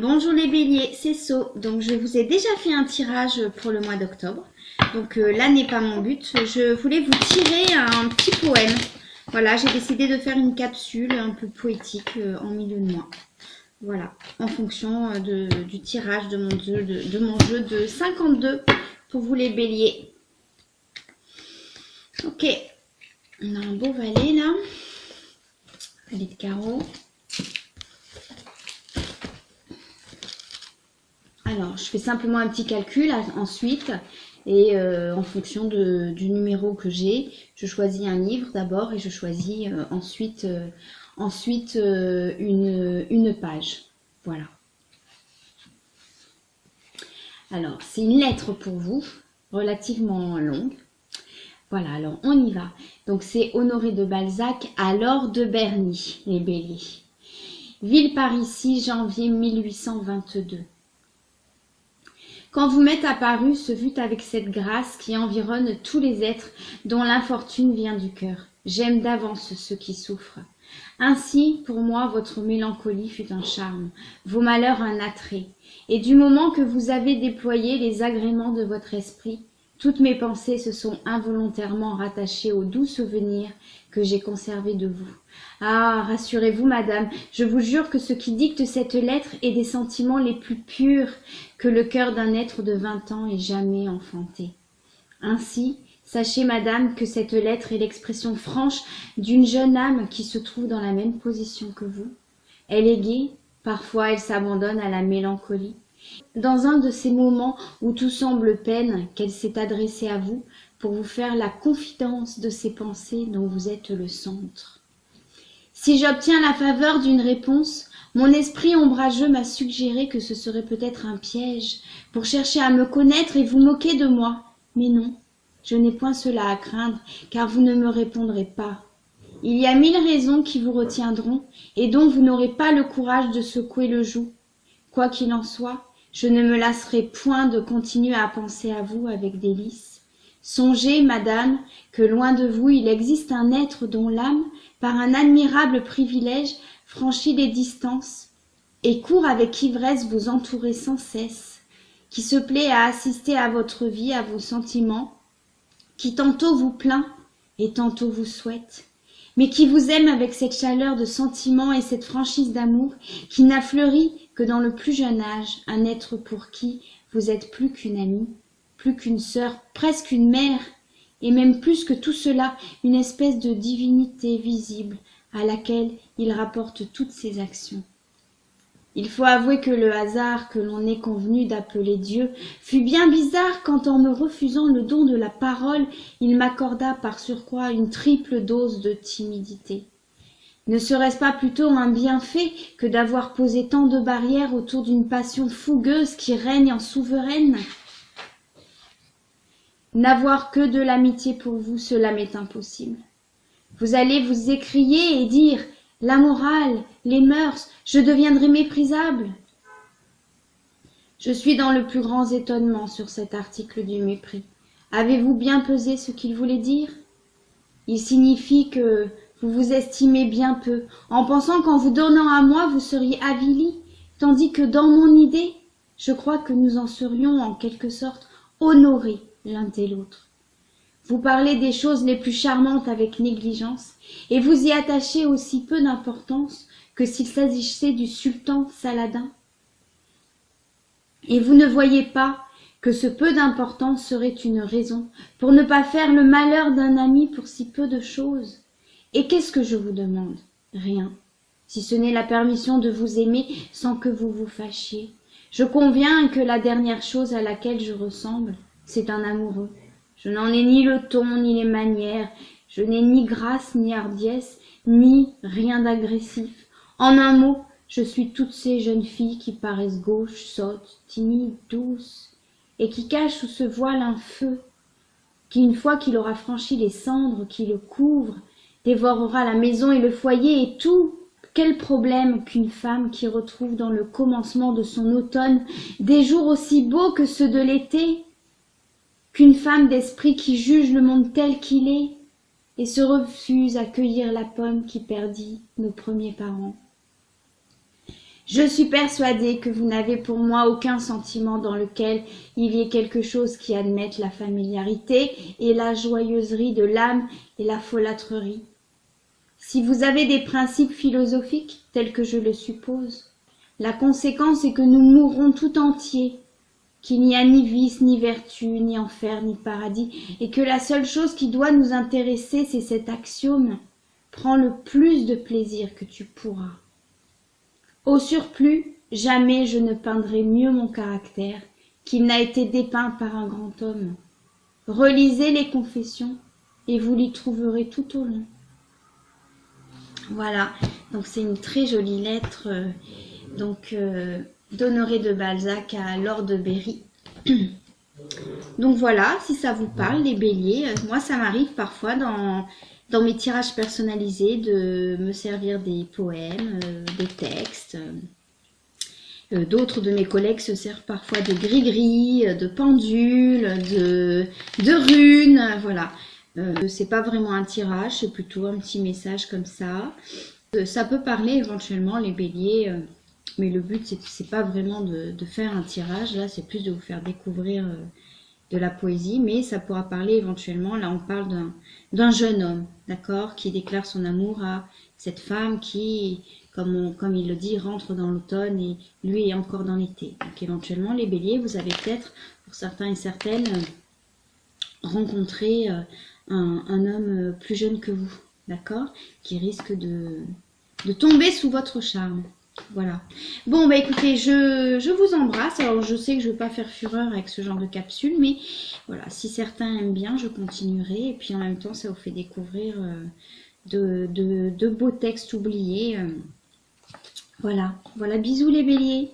Bonjour les béliers, c'est So. Donc je vous ai déjà fait un tirage pour le mois d'octobre. Donc là n'est pas mon but. Je voulais vous tirer un petit poème. Voilà, j'ai décidé de faire une capsule un peu poétique en milieu de mois. Voilà, en fonction du tirage de mon jeu de 52 pour vous les béliers. Ok, on a un beau valet là. Valet de carreau. Alors, je fais simplement un petit calcul ensuite et en fonction du numéro que j'ai, je choisis un livre d'abord et je choisis ensuite une page. Voilà. Alors, c'est une lettre pour vous, relativement longue. Voilà, alors on y va. Donc, c'est Honoré de Balzac à Laure de Berny, les béliers. Ville par ici, janvier 1822. Quand vous m'êtes apparu, ce fut avec cette grâce qui environne tous les êtres dont l'infortune vient du cœur. J'aime d'avance ceux qui souffrent. Ainsi, pour moi, votre mélancolie fut un charme, vos malheurs un attrait. Et du moment que vous avez déployé les agréments de votre esprit, toutes mes pensées se sont involontairement rattachées aux doux souvenirs que j'ai conservés de vous. Ah, rassurez-vous, madame, je vous jure que ce qui dicte cette lettre est des sentiments les plus purs que le cœur d'un être de 20 ans ait jamais enfanté. Ainsi, sachez, madame, que cette lettre est l'expression franche d'une jeune âme qui se trouve dans la même position que vous. Elle est gaie, parfois elle s'abandonne à la mélancolie. Dans un de ces moments où tout semble peine, qu'elle s'est adressée à vous pour vous faire la confidence de ses pensées dont vous êtes le centre. Si j'obtiens la faveur d'une réponse, mon esprit ombrageux m'a suggéré que ce serait peut-être un piège pour chercher à me connaître et vous moquer de moi. Mais non, je n'ai point cela à craindre, car vous ne me répondrez pas. Il y a 1000 raisons qui vous retiendront et dont vous n'aurez pas le courage de secouer le joug. Quoi qu'il en soit, je ne me lasserai point de continuer à penser à vous avec délice. Songez, madame, que loin de vous il existe un être dont l'âme, par un admirable privilège, franchit les distances et court avec ivresse vous entourer sans cesse, qui se plaît à assister à votre vie, à vos sentiments, qui tantôt vous plaint et tantôt vous souhaite, mais qui vous aime avec cette chaleur de sentiment et cette franchise d'amour qui n'a fleuri que dans le plus jeune âge, un être pour qui vous êtes plus qu'une amie, plus qu'une sœur, presque une mère, et même plus que tout cela, une espèce de divinité visible à laquelle il rapporte toutes ses actions. Il faut avouer que le hasard que l'on est convenu d'appeler Dieu fut bien bizarre quand en me refusant le don de la parole, il m'accorda par surcroît une triple dose de timidité. Ne serait-ce pas plutôt un bienfait que d'avoir posé tant de barrières autour d'une passion fougueuse qui règne en souveraine ? N'avoir que de l'amitié pour vous, cela m'est impossible. Vous allez vous écrier et dire « La morale, les mœurs, je deviendrai méprisable ». Je suis dans le plus grand étonnement sur cet article du mépris. Avez-vous bien pesé ce qu'il voulait dire ? Il signifie que vous vous estimez bien peu, en pensant qu'en vous donnant à moi, vous seriez avili, tandis que dans mon idée, je crois que nous en serions en quelque sorte honorés l'un et l'autre. Vous parlez des choses les plus charmantes avec négligence, et vous y attachez aussi peu d'importance que s'il s'agissait du sultan Saladin. Et vous ne voyez pas que ce peu d'importance serait une raison pour ne pas faire le malheur d'un ami pour si peu de choses. Et qu'est-ce que je vous demande ? Rien, si ce n'est la permission de vous aimer sans que vous vous fâchiez. Je conviens que la dernière chose à laquelle je ressemble, c'est un amoureux. Je n'en ai ni le ton, ni les manières, je n'ai ni grâce, ni hardiesse, ni rien d'agressif. En un mot, je suis toutes ces jeunes filles qui paraissent gauches, sottes, timides, douces, et qui cachent sous ce voile un feu, qui, une fois qu'il aura franchi les cendres qui le couvrent, dévorera la maison et le foyer et tout. Quel problème qu'une femme qui retrouve dans le commencement de son automne des jours aussi beaux que ceux de l'été, qu'une femme d'esprit qui juge le monde tel qu'il est et se refuse à cueillir la pomme qui perdit nos premiers parents. Je suis persuadée que vous n'avez pour moi aucun sentiment dans lequel il y ait quelque chose qui admette la familiarité et la joyeuserie de l'âme et la folâtrerie. Si vous avez des principes philosophiques tels que je le suppose, la conséquence est que nous mourrons tout entiers, qu'il n'y a ni vice, ni vertu, ni enfer, ni paradis, et que la seule chose qui doit nous intéresser, c'est cet axiome: prends le plus de plaisir que tu pourras. Au surplus, jamais je ne peindrai mieux mon caractère qu'il n'a été dépeint par un grand homme. Relisez les Confessions et vous l'y trouverez tout au long. Voilà, donc c'est une très jolie lettre d'Honoré de Balzac à Laure de Berry. Donc voilà, si ça vous parle, les béliers, moi ça m'arrive parfois dans mes tirages personnalisés de me servir des poèmes, des textes. D'autres de mes collègues se servent parfois de gris-gris, de pendules, de runes, voilà. C'est pas vraiment un tirage, c'est plutôt un petit message comme ça. Ça peut parler éventuellement les béliers, mais le but c'est pas vraiment de faire un tirage, là c'est plus de vous faire découvrir de la poésie, mais ça pourra parler éventuellement, là on parle d'un jeune homme, d'accord, qui déclare son amour à cette femme qui, comme il le dit, rentre dans l'automne et lui est encore dans l'été. Donc éventuellement les béliers, vous avez peut-être, pour certains et certaines, rencontré un homme plus jeune que vous, d'accord, qui risque de tomber sous votre charme. Voilà. Bon, bah écoutez, je vous embrasse. Alors, je sais que je ne vais pas faire fureur avec ce genre de capsule, mais voilà, si certains aiment bien, je continuerai. Et puis, en même temps, ça vous fait découvrir de beaux textes oubliés. Voilà. Voilà, bisous les béliers.